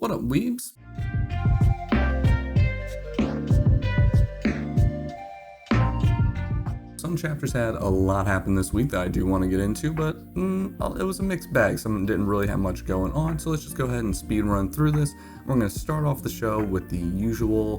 What up, weebs? Some chapters had a lot happen this week that I do want to get into, but it was a mixed bag. Some didn't really have much going on, so let's just go ahead and speed run through this. We're going to start off the show with the usual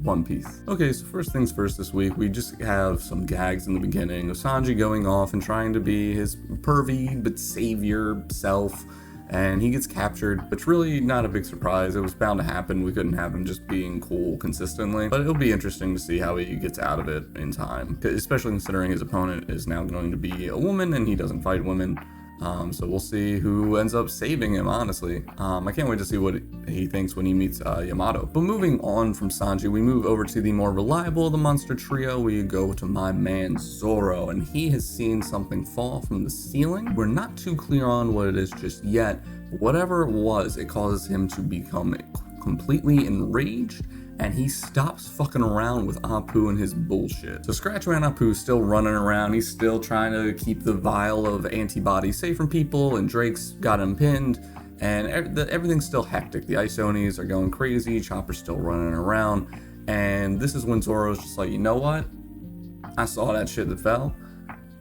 One Piece. Okay, so first things first this week, we just have some gags in the beginning of Sanji going off and trying to be his pervy but savior self, and he gets captured, but it's really not a big surprise. It was bound to happen. We couldn't have him just being cool consistently, but it'll be interesting to see how he gets out of it in time, especially considering his opponent is now going to be a woman and he doesn't fight women. So we'll see who ends up saving him, honestly. I can't wait to see what he thinks when he meets Yamato. But moving on from Sanji, we move over to the more reliable of the monster trio. We go to my man Zoro, and he has seen something fall from the ceiling. We're not too clear on what it is just yet. Whatever it was, it causes him to become completely enraged, and he stops fucking around with Appu and his bullshit. So Scratchman Appu's still running around. He's still trying to keep the vial of antibodies safe from people, and Drake's got him pinned, and everything's still hectic. The Ice Onis are going crazy. Chopper's still running around, and this is when Zoro's just like, you know what? I saw that shit that fell.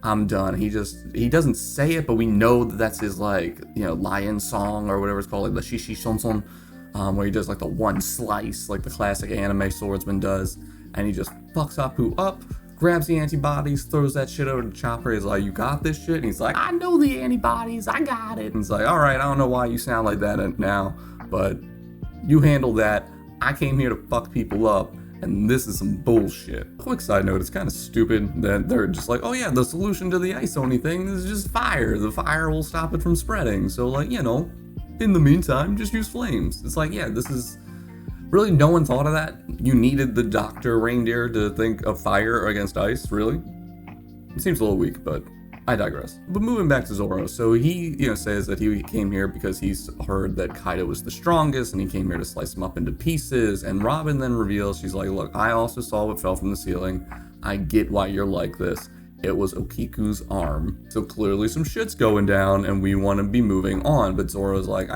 I'm done. He doesn't say it, but we know that that's his, like, you know, lion song or whatever it's called, like the Shishi Shonson. Where he does like the one slice, like the classic anime swordsman does, and he just fucks Appu up, grabs the antibodies, throws that shit over to Chopper. He's like, you got this shit? And he's like, I know the antibodies, I got it. And he's like, alright, I don't know why you sound like that now, but you handle that. I came here to fuck people up, and this is some bullshit. Quick side note, it's kind of stupid that they're just like, oh yeah, the solution to the Ice Oni thing is just fire. The fire will stop it from spreading. So, like, you know, in the meantime, just use flames. It's like, yeah, this is really, no one thought of that. You needed the Dr. Reindeer to think of fire against ice, really? It seems a little weak, but I digress. But moving back to Zoro, so he, says that he came here because he's heard that Kaido was the strongest, and he came here to slice him up into pieces. And Robin then reveals, she's like, look, I also saw what fell from the ceiling. I get why you're like this. It was Okiku's arm. So clearly some shit's going down and we want to be moving on. But Zoro's like,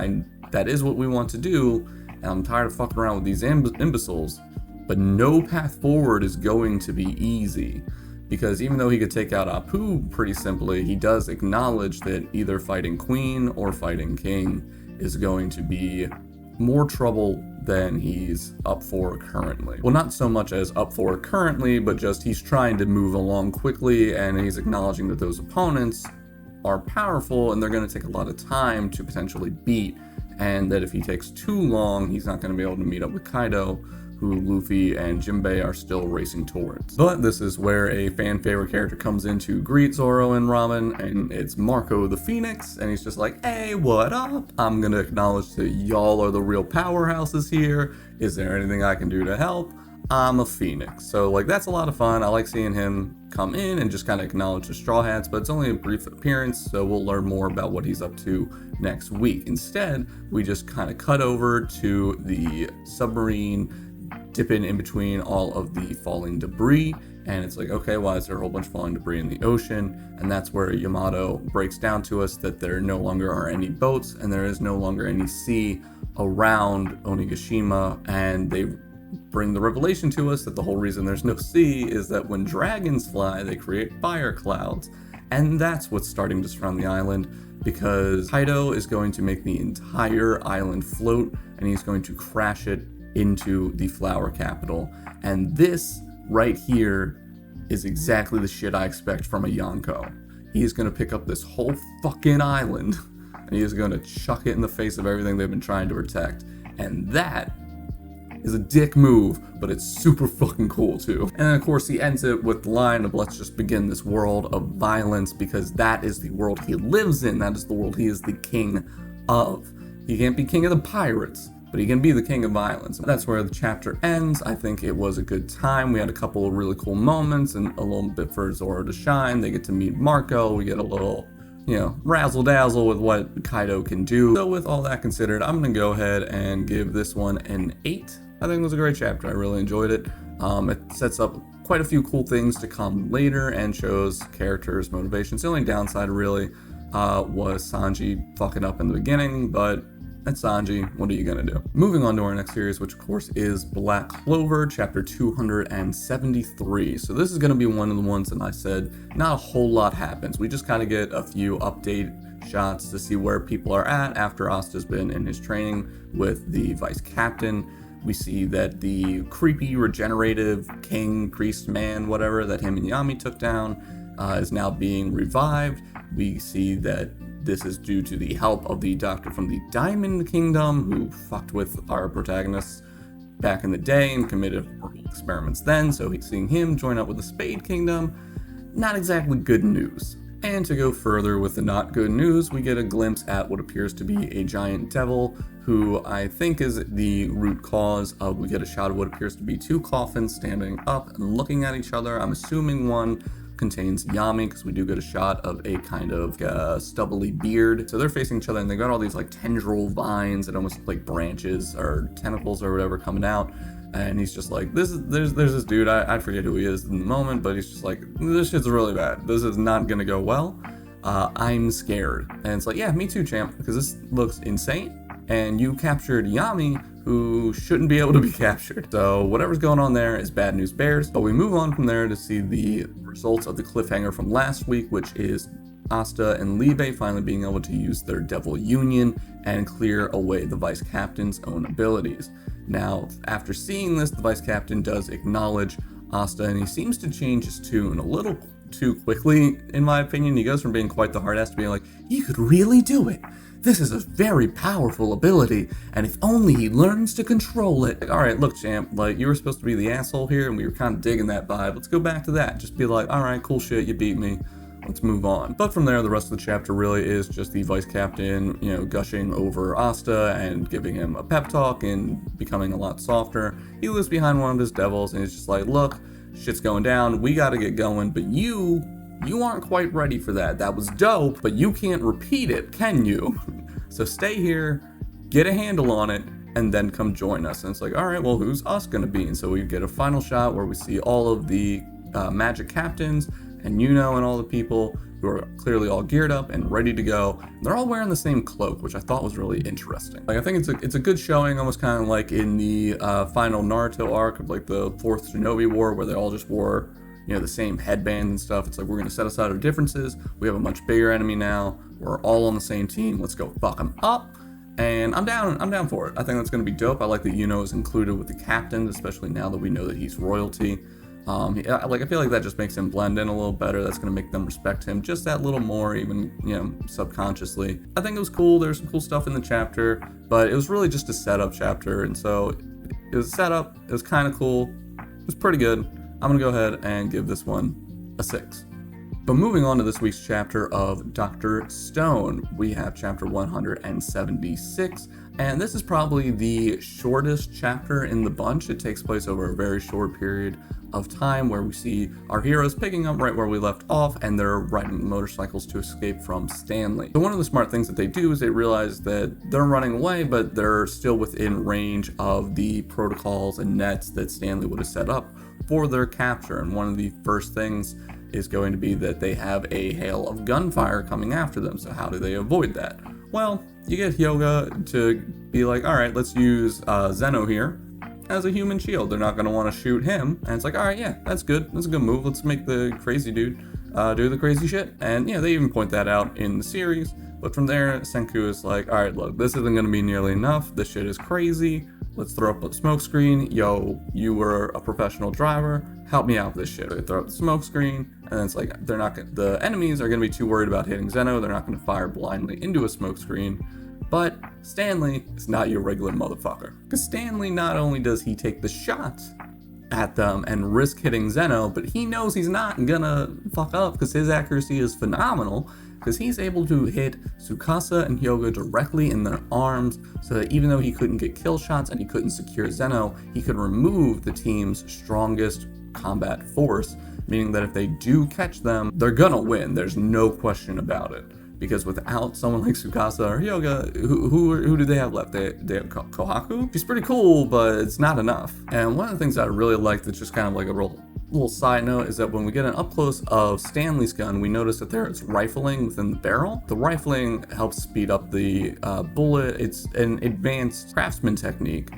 that is what we want to do, and I'm tired of fucking around with these imbeciles. But no path forward is going to be easy. Because even though he could take out Appu pretty simply, he does acknowledge that either fighting Queen or fighting King is going to be more trouble than he's up for currently. Well, not so much as up for currently, but just he's trying to move along quickly, and he's acknowledging that those opponents are powerful and they're going to take a lot of time to potentially beat, and that if he takes too long, he's not going to be able to meet up with Kaido, who Luffy and Jinbei are still racing towards. But this is where a fan favorite character comes in to greet Zoro and Ramen, and it's Marco the Phoenix, and he's just like, hey, what up? I'm gonna acknowledge that y'all are the real powerhouses here. Is there anything I can do to help? I'm a Phoenix. So, like, that's a lot of fun. I like seeing him come in and just kind of acknowledge the Straw Hats, but it's only a brief appearance, so we'll learn more about what he's up to next week. Instead, we just kind of cut over to the submarine, dipping in between all of the falling debris, and it's like, okay, why is there a whole bunch of falling debris in the ocean? And that's where Yamato breaks down to us that there no longer are any boats and there is no longer any sea around Onigashima, and they bring the revelation to us that the whole reason there's no sea is that when dragons fly, they create fire clouds, and that's what's starting to surround the island, because Kaido is going to make the entire island float, and he's going to crash it into the flower capital. And this right here is exactly the shit I expect from a Yonko. He is going to pick up this whole fucking island and he is going to chuck it in the face of everything they've been trying to protect. And that is a dick move, but it's super fucking cool too. And then of course he ends it with the line of, let's just begin this world of violence, because that is the world he lives in. That is the world he is the king of. He can't be king of the pirates, but he can be the king of violence. That's where the chapter ends. I think it was a good time. We had a couple of really cool moments and a little bit for Zoro to shine. They get to meet Marco. We get a little, razzle dazzle with what Kaido can do. So with all that considered, I'm gonna go ahead and give this one an 8. I think it was a great chapter. I really enjoyed it. It sets up quite a few cool things to come later and shows characters' motivations. The only downside really was Sanji fucking up in the beginning, but That's Sanji. What are you gonna do? Moving on to our next series, which of course is Black Clover, chapter 273. So this is gonna be one of the ones that I said not a whole lot happens. We just kind of get a few update shots to see where people are at after Asta's been in his training with the vice captain. We see that the creepy regenerative king, priest man, whatever, that him and Yami took down is now being revived. We see that this is due to the help of the doctor from the Diamond Kingdom who fucked with our protagonists back in the day and committed horrible experiments then, so seeing him join up with the Spade Kingdom, not exactly good news. And to go further with the not good news, we get a glimpse at what appears to be a giant devil, who I think is the root cause of, we get a shot of what appears to be two coffins standing up and looking at each other. I'm assuming one contains Yami, because we do get a shot of a kind of stubbly beard. So they're facing each other and they got all these like tendril vines that almost look like branches or tentacles or whatever coming out. And he's just like, there's this dude, I forget who he is in the moment, but he's just like, this shit's really bad. This is not gonna go well. I'm scared. And it's like, yeah, me too, champ, because this looks insane. And you captured Yami, who shouldn't be able to be captured. So whatever's going on there is bad news bears. But we move on from there to see the results of the cliffhanger from last week, which is Asta and Libe finally being able to use their Devil Union and clear away the vice captain's own abilities. Now, after seeing this, the vice captain does acknowledge Asta, and he seems to change his tune a little too quickly, in my opinion. He goes from being quite the hard ass to being like, you could really do it. This is a very powerful ability, and if only he learns to control it. Like, all right, look, champ, like, you were supposed to be the asshole here, and we were kind of digging that vibe. Let's go back to that. Just be like, all right, cool shit, you beat me. Let's move on. But from there, the rest of the chapter really is just the vice captain, gushing over Asta and giving him a pep talk and becoming a lot softer. He lives behind one of his devils, and he's just like, look, shit's going down. We got to get going, but you aren't quite ready for that. That was dope, but you can't repeat it, can you? So stay here, get a handle on it, and then come join us. And it's like, all right, well, who's us gonna be? And so we get a final shot where we see all of the magic captains and and all the people who are clearly all geared up and ready to go. They're all wearing the same cloak, which I thought was really interesting. Like, I think it's a good showing, almost kind of like in the final Naruto arc of like the 4th Shinobi War, where they all just wore the same headband and stuff. It's like, we're gonna set aside our differences. We have a much bigger enemy now. We're all on the same team. Let's go fuck them up. And I'm down for it. I think that's gonna be dope. I like that is included with the captain, especially now that we know that he's royalty. I feel like that just makes him blend in a little better. That's gonna make them respect him just that little more, even subconsciously. I think it was cool. There's some cool stuff in the chapter, but it was really just a setup chapter, and so it was a setup. It was kind of cool. It was pretty good. I'm gonna go ahead and give this one a 6. But moving on to this week's chapter of Dr. Stone, we have chapter 176, and this is probably the shortest chapter in the bunch. It takes place over a very short period of time, where we see our heroes picking up right where we left off, and they're riding motorcycles to escape from Stanley. So one of the smart things that they do is they realize that they're running away, but they're still within range of the protocols and nets that Stanley would have set up for their capture. And one of the first things is going to be that they have a hail of gunfire coming after them. So how do they avoid that? Well, you get Hyoga to be like, all right, let's use Zeno here as a human shield. They're not going to want to shoot him. And it's like, all right, yeah, that's good. That's a good move. Let's make the crazy dude do the crazy shit. And they even point that out in the series. But from there, Senku is like, all right, look, this isn't going to be nearly enough. This shit is crazy. Let's throw up a smoke screen. Yo, you were a professional driver. Help me out with this shit. They throw up the smoke screen, and then it's like, the enemies are going to be too worried about hitting Zeno. They're not going to fire blindly into a smoke screen. But Stanley is not your regular motherfucker. Because Stanley, not only does he take the shots at them and risk hitting Zeno, but he knows he's not gonna fuck up because his accuracy is phenomenal, because he's able to hit Tsukasa and Hyoga directly in their arms, so that even though he couldn't get kill shots and he couldn't secure Zeno, he could remove the team's strongest combat force, meaning that if they do catch them, they're gonna win. There's no question about it. Because without someone like Tsukasa or Hyoga, who do they have left? They have Kohaku? She's pretty cool, but it's not enough. And one of the things that I really like that's just kind of like a real Little side note is that when we get an up close of Stanley's gun, we notice that there is rifling within the barrel. The rifling helps speed up the bullet. It's an advanced craftsman technique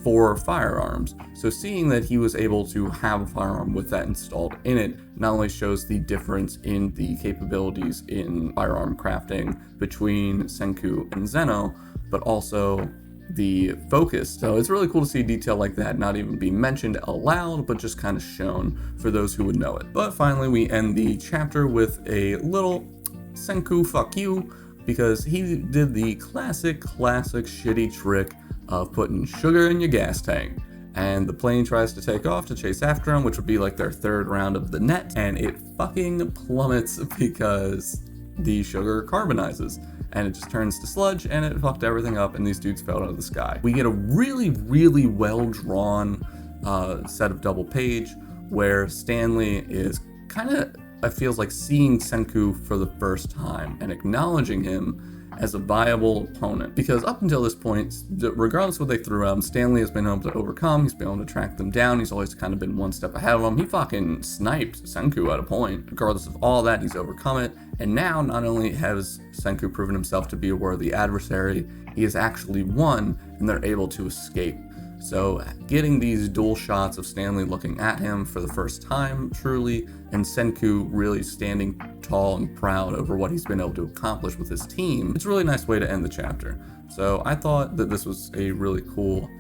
for firearms. So seeing that he was able to have a firearm with that installed in it not only shows the difference in the capabilities in firearm crafting between Senku and Zeno, but also the focus. So it's really cool to see detail like that not even be mentioned aloud, but just kind of shown for those who would know it. But finally, we end the chapter with a little Senku fuck you, because he did the classic shitty trick of putting sugar in your gas tank. And the plane tries to take off to chase after him, which would be like their third round of the net, and it fucking plummets because the sugar carbonizes. And it just turns to sludge, and it fucked everything up, and these dudes fell out of the sky. We get a really well drawn set of double page where Stanley is kind of, it feels like, seeing Senku for the first time and acknowledging him as a viable opponent. Because up until this point, regardless of what they threw at him, Stanley has been able to overcome, he's been able to track them down, he's always kind of been one step ahead of them. He fucking sniped Senku at a point. Regardless of all that, he's overcome it. And now, not only has Senku proven himself to be a worthy adversary, he has actually won, and they're able to escape. So getting these dual shots of Stanley looking at him for the first time, truly, and Senku really standing tall and proud over what he's been able to accomplish with his team, it's a really nice way to end the chapter. So I thought that this was a really cool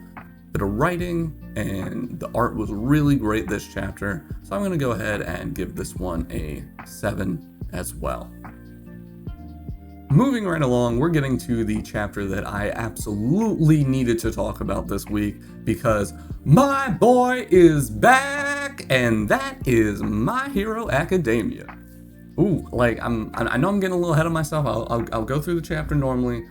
bit of writing, and the art was really great this chapter. So I'm going to go ahead and give this one a 7 as well. Moving right along, we're getting to the chapter that I absolutely needed to talk about this week, because my boy is back, and that is My Hero Academia. Ooh, like, I know I'm getting a little ahead of myself. I'll go through the chapter normally,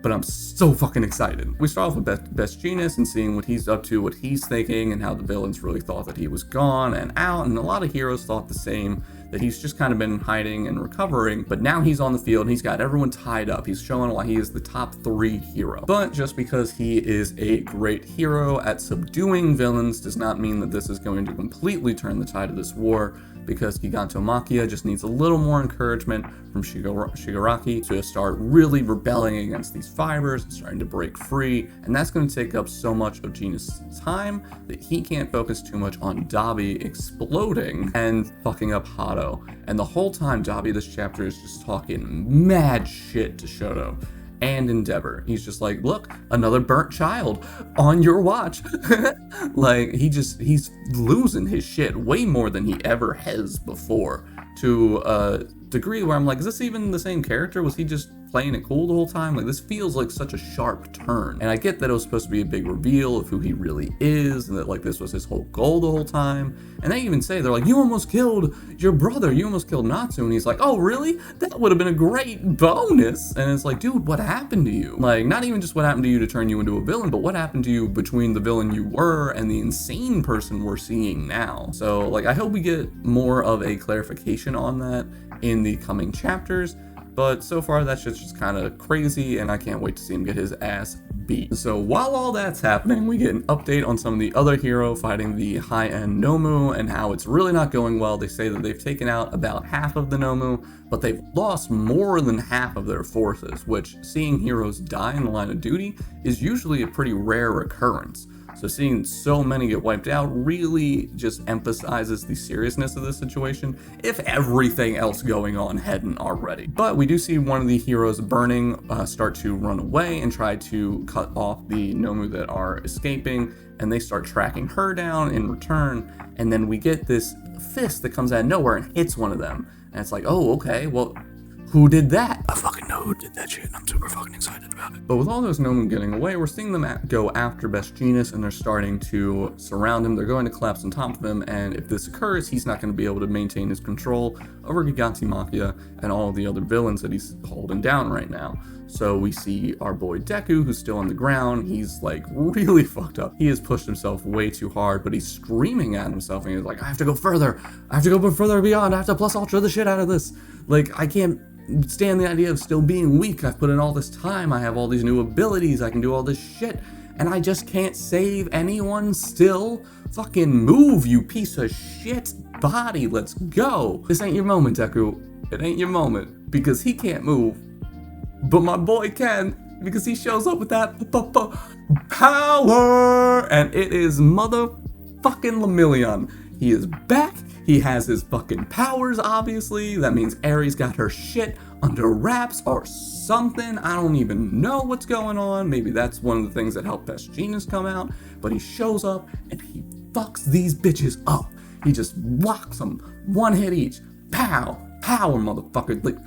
but I'm so fucking excited. We start off with Best Genius and seeing what he's up to, what he's thinking, and how the villains really thought that he was gone and out, and a lot of heroes thought the same, that he's just kind of been hiding and recovering, but now he's on the field and he's got everyone tied up. He's showing why he is the top 3 hero. But just because he is a great hero at subduing villains does not mean that this is going to completely turn the tide of this war, because Gigantomachia just needs a little more encouragement from Shigaraki to start really rebelling against these fibers and starting to break free, and that's going to take up so much of Genius' time that he can't focus too much on Dabi exploding and fucking up Hato. And the whole time Dabi this chapter is just talking mad shit to Shoto and Endeavor. He's just like, look, another burnt child on your watch. Like, he's losing his shit way more than he ever has before, to a degree where I'm like, is this even the same character? Was he just playing it cool the whole time? Like, this feels like such a sharp turn. And I get that it was supposed to be a big reveal of who he really is, and that, like, this was his whole goal the whole time. And they even say, they're like, you almost killed your brother, you almost killed Natsu. And he's like, oh really? That would have been a great bonus. And it's like, dude, what happened to you? Like, not even just what happened to you to turn you into a villain, but what happened to you between the villain you were and the insane person we're seeing now? So, like, I hope we get more of a clarification on that in the coming chapters. But so far, that shit's just kind of crazy, and I can't wait to see him get his ass beat. So while all that's happening, we get an update on some of the other hero fighting the high-end Nomu, and how it's really not going well. They say that they've taken out about half of the Nomu, but they've lost more than half of their forces, which, seeing heroes die in the line of duty is usually a pretty rare occurrence. So seeing so many get wiped out really just emphasizes the seriousness of the situation, if everything else going on hadn't already. But we do see one of the heroes burning start to run away and try to cut off the Nomu that are escaping, and they start tracking her down in return, and then we get this fist that comes out of nowhere and hits one of them. And it's like, oh, okay, well, who did that? I fucking know who did that shit, and I'm super fucking excited about it. But with all those Nomu getting away, we're seeing them go after Best Genius, and they're starting to surround him. They're going to collapse on top of him, and if this occurs, he's not going to be able to maintain his control over Gigantomachia and all of the other villains that he's holding down right now. So we see our boy Deku, who's still on the ground. He's like really fucked up. He has pushed himself way too hard, but he's screaming at himself, and he's like, I have to go further. I have to go further beyond. I have to plus ultra the shit out of this. Like, I can't stand the idea of still being weak. I've put in all this time. I have all these new abilities. I can do all this shit. and I just can't save anyone still? Fucking move, you piece of shit body, let's go. This ain't your moment, Deku. It ain't your moment, because he can't move. But my boy can, because he shows up with that power, and it is motherfucking Lemillion. He is back. He has his fucking powers, obviously. That means Aries got her shit under wraps or something. I don't even know what's going on. Maybe that's one of the things that helped Best Genius come out. But he shows up and he fucks these bitches up. He just whocks them. One hit each. Pow. Power, motherfucker. Like,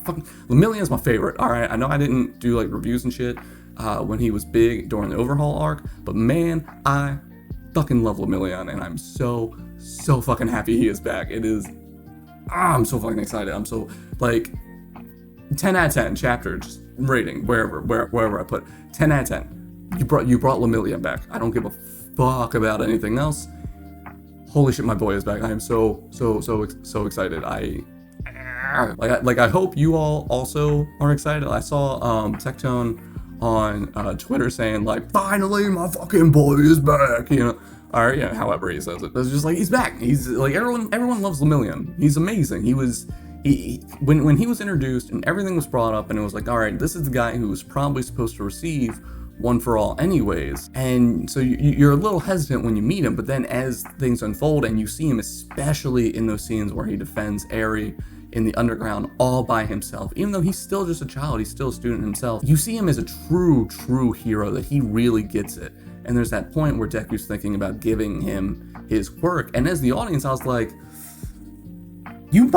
fucking Lemillion's my favorite. Alright, I know I didn't do like reviews and shit when he was big during the Overhaul arc. But man, I fucking love Lemillion. And I'm so fucking happy he is back. It is, I'm so fucking excited. I'm so, like, 10 out of 10 chapter, just rating, wherever I put it. 10 out of 10. You brought Lemillion back. I don't give a fuck about anything else. Holy shit, my boy is back. I am so excited. I hope you all also are excited. I saw Tectone on Twitter saying like, finally my fucking boy is back, you know. Or yeah, however he says it. It's just like, he's back. He's like, everyone loves Lemillion. He's amazing. When he was introduced and everything was brought up and it was like, all right, this is the guy who was probably supposed to receive One for All anyways. And so you're a little hesitant when you meet him, but then as things unfold and you see him, especially in those scenes where he defends Eri in the underground all by himself, even though he's still just a child, he's still a student himself, you see him as a true hero, that he really gets it. And there's that point where Deku's thinking about giving him his quirk, and as the audience I was like, you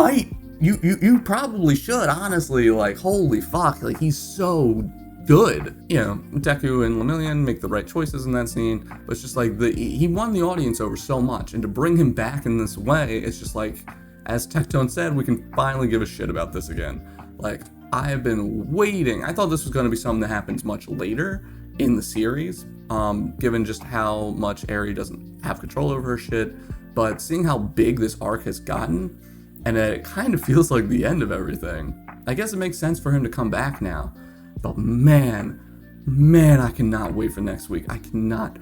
probably should, honestly. Like, holy fuck, like, he's so good. You know, Deku and Lemillion make the right choices in that scene, but it's just like, he won the audience over so much, and to bring him back in this way, it's just like, as Tectone said, we can finally give a shit about this again. Like, I have been waiting. I thought this was going to be something that happens much later in the series, given just how much Eri doesn't have control over her shit, but seeing how big this arc has gotten, and it kind of feels like the end of everything, I guess it makes sense for him to come back now. But man, I cannot wait for next week. I cannot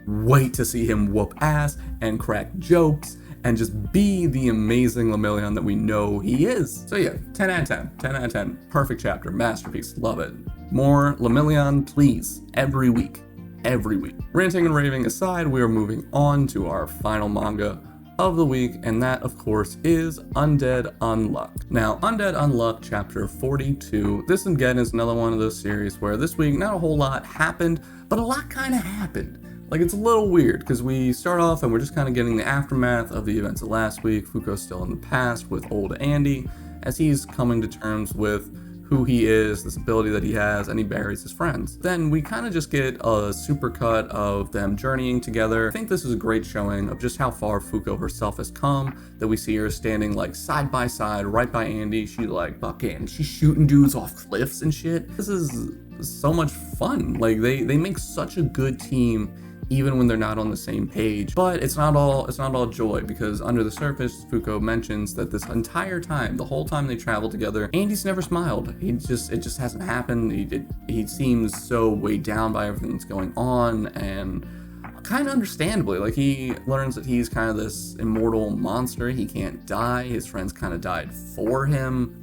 wait to see him whoop ass and crack jokes and just be the amazing Lemillion that we know he is. So yeah, 10 out of 10. 10 out of 10. Perfect chapter. Masterpiece. Love it. More Lemillion, please. Every week. Every week. Ranting and raving aside, we are moving on to our final manga of the week, and that, of course, is Undead Unluck. Now, Undead Unluck chapter 42. This again is another one of those series where this week not a whole lot happened, but a lot kind of happened. Like, it's a little weird because we start off and we're just kind of getting the aftermath of the events of last week. Fuko's still in the past with old Andy as he's coming to terms with who he is, this ability that he has, and he buries his friends. Then we kind of just get a supercut of them journeying together. I think this is a great showing of just how far Fuko herself has come, that we see her standing like side by side right by Andy. She like fucking, she's shooting dudes off cliffs and shit. This is so much fun. Like they make such a good team even when they're not on the same page. But it's not all joy, because under the surface, Fuko mentions that this entire time, the whole time they traveled together, Andy's never smiled. It just hasn't happened. He seems so weighed down by everything that's going on, and kind of understandably, like, he learns that he's kind of this immortal monster. He can't die. His friends kind of died for him.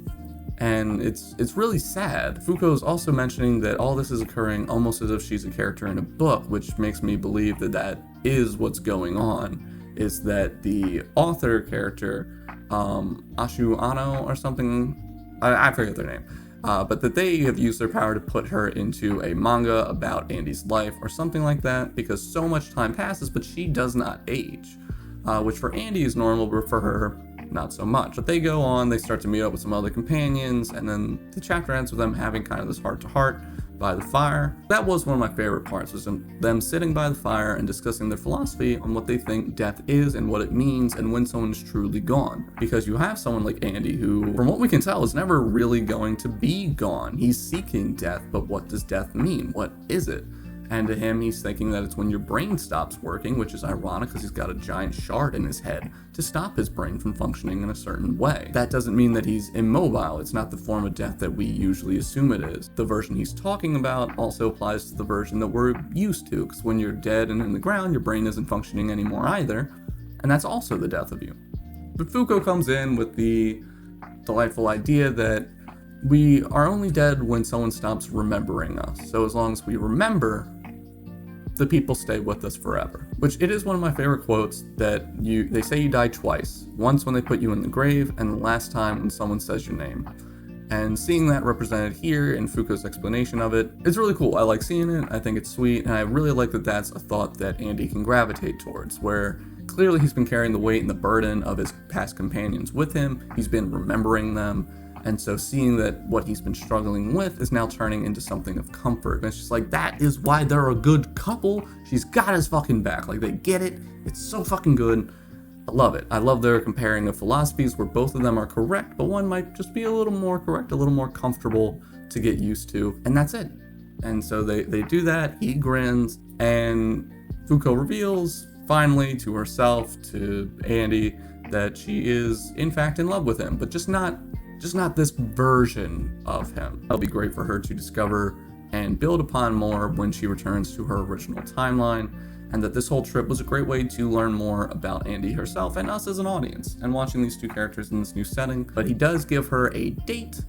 And it's really sad. Fuko's also mentioning that all this is occurring almost as if she's a character in a book, which makes me believe that that is what's going on, is that the author character, Ashu Ano or something, I forget their name, but that they have used their power to put her into a manga about Andy's life or something like that, because so much time passes, but she does not age, which for Andy is normal, but for her, not so much. But they go on, they start to meet up with some other companions, and then the chapter ends with them having kind of this heart-to-heart by the fire. That was one of my favorite parts, was them sitting by the fire and discussing their philosophy on what they think death is and what it means and when someone is truly gone. Because you have someone like Andy who, from what we can tell, is never really going to be gone. He's seeking death, but what does death mean? What is it? And to him, he's thinking that it's when your brain stops working, which is ironic because he's got a giant shard in his head to stop his brain from functioning in a certain way. That doesn't mean that he's immobile. It's not the form of death that we usually assume it is. The version he's talking about also applies to the version that we're used to, because when you're dead and in the ground, your brain isn't functioning anymore either, and that's also the death of you. But Fuko comes in with the delightful idea that we are only dead when someone stops remembering us. So as long as we remember, the people stay with us forever. Which it is one of my favorite quotes that they say you die twice. Once when they put you in the grave, and the last time when someone says your name. And seeing that represented here in Fuko's explanation of it, it's really cool. I like seeing it, I think it's sweet, and I really like that that's a thought that Andy can gravitate towards, where clearly he's been carrying the weight and the burden of his past companions with him, he's been remembering them, and so seeing that what he's been struggling with is now turning into something of comfort. And it's just like, that is why they're a good couple. She's got his fucking back. Like, they get it. It's so fucking good. I love it. I love their comparing of philosophies where both of them are correct, but one might just be a little more correct, a little more comfortable to get used to, and that's it. And so they do that. He grins, and Fuko reveals finally to herself, to Andy, that she is in fact in love with him, but just not this version of him. It'll be great for her to discover and build upon more when she returns to her original timeline, and that this whole trip was a great way to learn more about Andy herself and us as an audience, and watching these two characters in this new setting. But he does give her a date,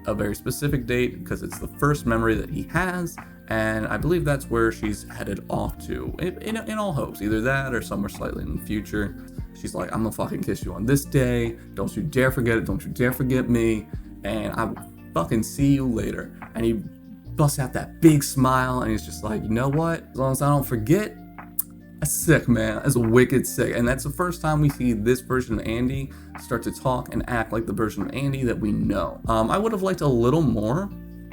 a very specific date, because it's the first memory that he has, and I believe that's where she's headed off to, in all hopes, either that or somewhere slightly in the future. She's like, I'm gonna fucking kiss you on this day, don't you dare forget it, don't you dare forget me, and I will fucking see you later. And he busts out that big smile, and he's just like, you know what, as long as I don't forget, that's sick, man, that's wicked sick. And that's the first time we see this version of Andy start to talk and act like the version of Andy that we know. I would have liked a little more.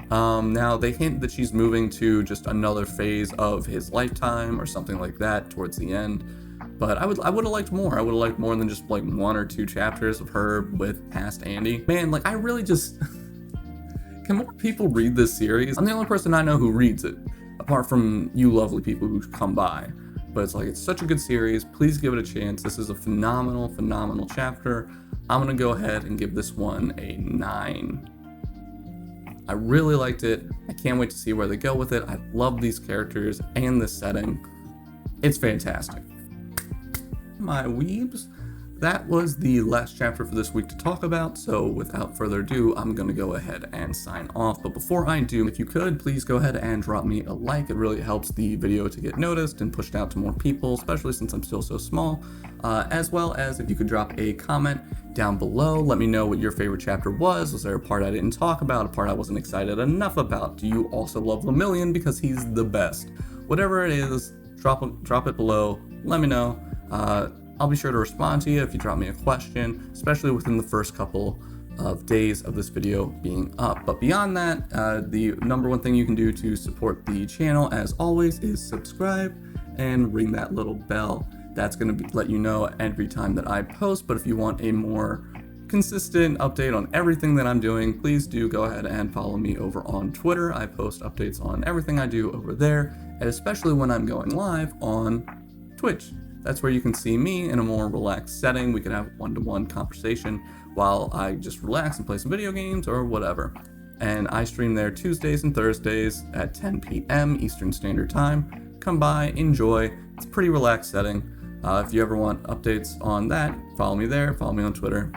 Now they hint that she's moving to just another phase of his lifetime or something like that towards the end. But I would have liked more. I would have liked more than just like 1 or 2 chapters of her with past Andy. Man, like I really just, can more people read this series? I'm the only person I know who reads it, apart from you lovely people who come by. But it's like, it's such a good series. Please give it a chance. This is a phenomenal, phenomenal chapter. I'm gonna go ahead and give this one a 9. I really liked it. I can't wait to see where they go with it. I love these characters and this setting. It's fantastic. My weebs, that was the last chapter for this week to talk about, so without further ado, I'm gonna go ahead and sign off. But before I do, if you could, please go ahead and drop me a like. It really helps the video to get noticed and pushed out to more people, especially since I'm still so small. As well as if you could drop a comment down below, let me know what your favorite chapter was. Was there a part I didn't talk about, a part I wasn't excited enough about? Do you also love Lemillion because he's the best? Whatever it is, drop it below, let me know. I'll be sure to respond to you if you drop me a question, especially within the first couple of days of this video being up. But beyond that, the number one thing you can do to support the channel, as always, is subscribe and ring that little bell. That's going to let you know every time that I post. But if you want a more consistent update on everything that I'm doing, please do go ahead and follow me over on Twitter. I post updates on everything I do over there, and especially when I'm going live on Twitch. That's where you can see me in a more relaxed setting. We can have one-to-one conversation while I just relax and play some video games or whatever. And I stream there Tuesdays and Thursdays at 10 p.m. Eastern Standard Time. Come by, enjoy. It's a pretty relaxed setting. If you ever want updates on that, follow me there, follow me on Twitter.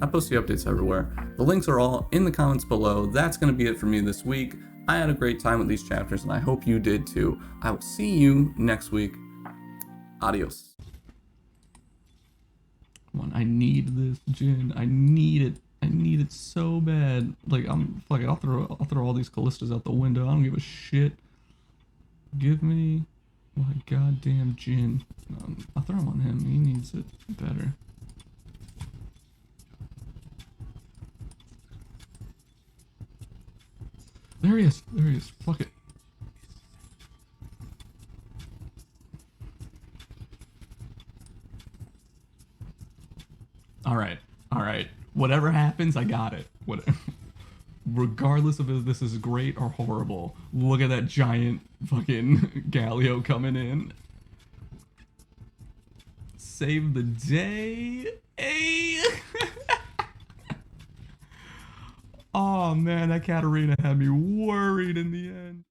I post the updates everywhere. The links are all in the comments below. That's going to be it for me this week. I had a great time with these chapters, and I hope you did too. I will see you next week. Adios. Come on, I need this, Jin. I need it. I need it so bad. Like, fuck it. I'll throw all these Callistas out the window. I don't give a shit. Give me my goddamn Jin. I'll throw him on him. He needs it better. There he is. There he is. Fuck it. All right. Whatever happens, I got it. regardless of if this is great or horrible. Look at that giant fucking Galio coming in. Save the day. Hey! Oh man, that Katarina had me worried in the end.